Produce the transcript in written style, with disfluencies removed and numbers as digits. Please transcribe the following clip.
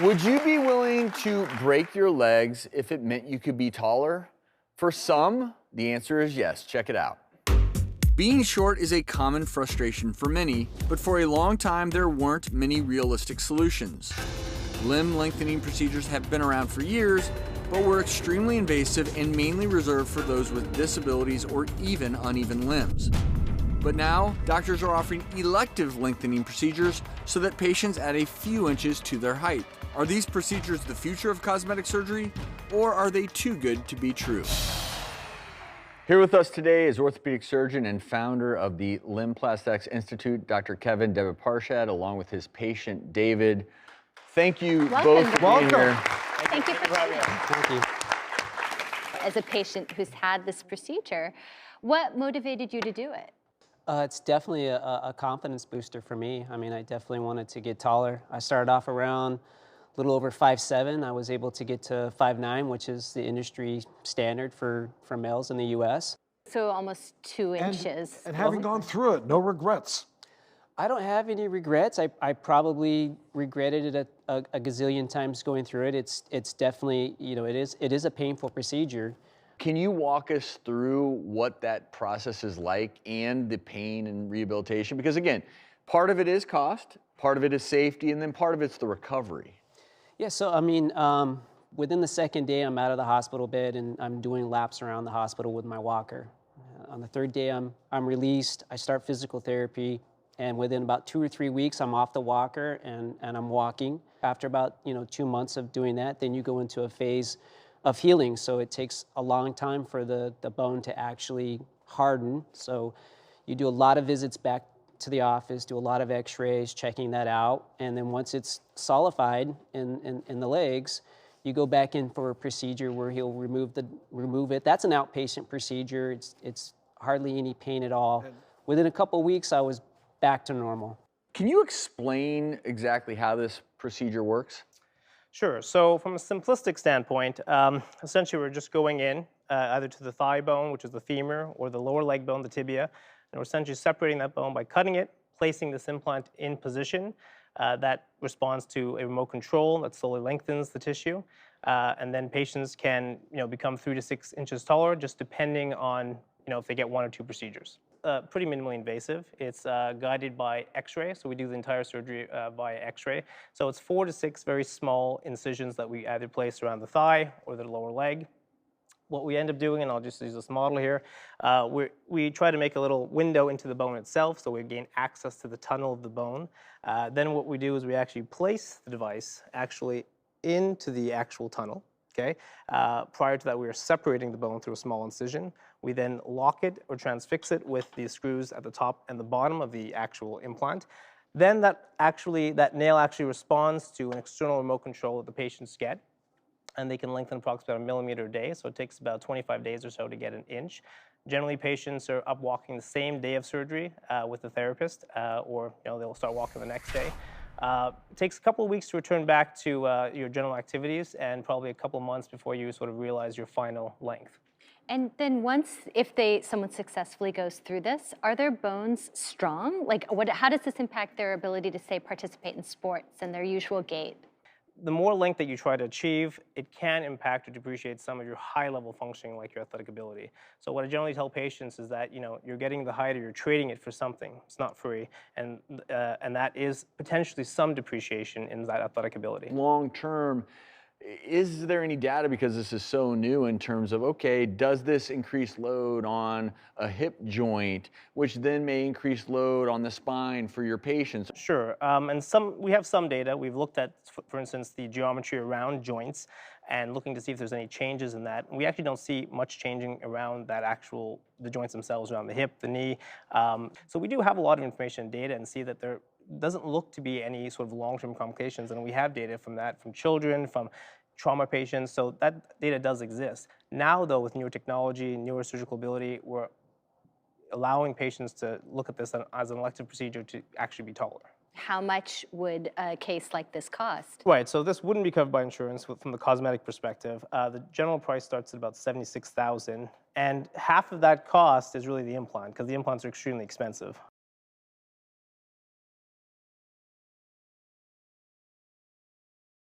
Would you be willing to break your legs if it meant you could be taller? For some, the answer is yes. Check it out. Being short is a common frustration for many, but for a long time there weren't many realistic solutions. Limb lengthening procedures have been around for years, but were extremely invasive and mainly reserved for those with disabilities or even uneven limbs. But now, doctors are offering elective lengthening procedures so that patients add a few inches to their height. Are these procedures the future of cosmetic surgery, or are they too good to be true? Here with us today is orthopedic surgeon and founder of the Limb Plastics Institute, Dr. Kevin Debiparshad, along with his patient, David. Thank you both for being here. Thank you for coming. Thank you. As a patient who's had this procedure, what motivated you to do it? It's definitely a confidence booster for me. I mean, I definitely wanted to get taller. I started off around a little over 5'7". I was able to get to 5'9", which is the industry standard for males in the U.S. So almost 2 inches. And having gone through it, no regrets. I don't have any regrets. I probably regretted it a gazillion times going through it. It's definitely, you know, it is a painful procedure. Can you walk us through what that process is like and the pain and rehabilitation? Because again, part of it is cost, part of it is safety, and then part of it's the recovery. Yeah, so I mean, within the second day, I'm out of the hospital bed and I'm doing laps around the hospital with my walker. On the third day, I'm released. I start physical therapy, and within about 2 or 3 weeks, I'm off the walker and I'm walking. After about 2 months of doing that, then you go into a phase of healing. So it takes a long time for the bone to actually harden. So you do a lot of visits back to the office, do a lot of x-rays, checking that out. And then once it's solidified in the legs, you go back in for a procedure where he'll remove it. That's an outpatient procedure. It's hardly any pain at all. Within a couple of weeks, I was back to normal. Can you explain exactly how this procedure works? Sure. So from a simplistic standpoint, essentially we're just going in either to the thigh bone, which is the femur, or the lower leg bone, the tibia, and we're essentially separating that bone by cutting it, placing this implant in position that responds to a remote control that slowly lengthens the tissue, and then patients can become 3 to 6 inches taller, just depending on if they get 1 or 2 procedures. Pretty minimally invasive. It's guided by x-ray, so we do the entire surgery via x-ray. So it's 4 to 6 very small incisions that we either place around the thigh or the lower leg. What we end up doing, and I'll just use this model here, we try to make a little window into the bone itself, so we gain access to the tunnel of the bone. Then what we do is we actually place the device actually into the actual tunnel. Okay. Prior to that, we are separating the bone through a small incision. We then lock it or transfix it with the screws at the top and the bottom of the actual implant. Then that nail actually responds to an external remote control that the patients get, and they can lengthen approximately about 1 millimeter a day. So it takes about 25 days or so to get 1 inch. Generally, patients are up walking the same day of surgery with the therapist, or they'll start walking the next day. It takes a couple of weeks to return back to your general activities, and probably a couple of months before you sort of realize your final length. And then if someone successfully goes through this, are their bones strong? Like, how does this impact their ability to, say, participate in sports and their usual gait? The more length that you try to achieve, it can impact or depreciate some of your high-level functioning, like your athletic ability. So what I generally tell patients is that you're getting the height or you're trading it for something. It's not free, and that is potentially some depreciation in that athletic ability. Long term, is there any data, because this is so new, in terms of, okay, does this increase load on a hip joint, which then may increase load on the spine for your patients? Sure, and we have some data. We've looked at, for instance, the geometry around joints and looking to see if there's any changes in that. We actually don't see much changing around the joints themselves, around the hip, the knee. So we do have a lot of information and data and see that there doesn't look to be any sort of long-term complications, and we have data from that, from children, from trauma patients, so that data does exist. Now, though, with newer technology, newer surgical ability, we're allowing patients to look at this as an elective procedure to actually be taller. How much would a case like this cost? Right, so this wouldn't be covered by insurance from the cosmetic perspective. The general price starts at about $76,000, and half of that cost is really the implant, because the implants are extremely expensive.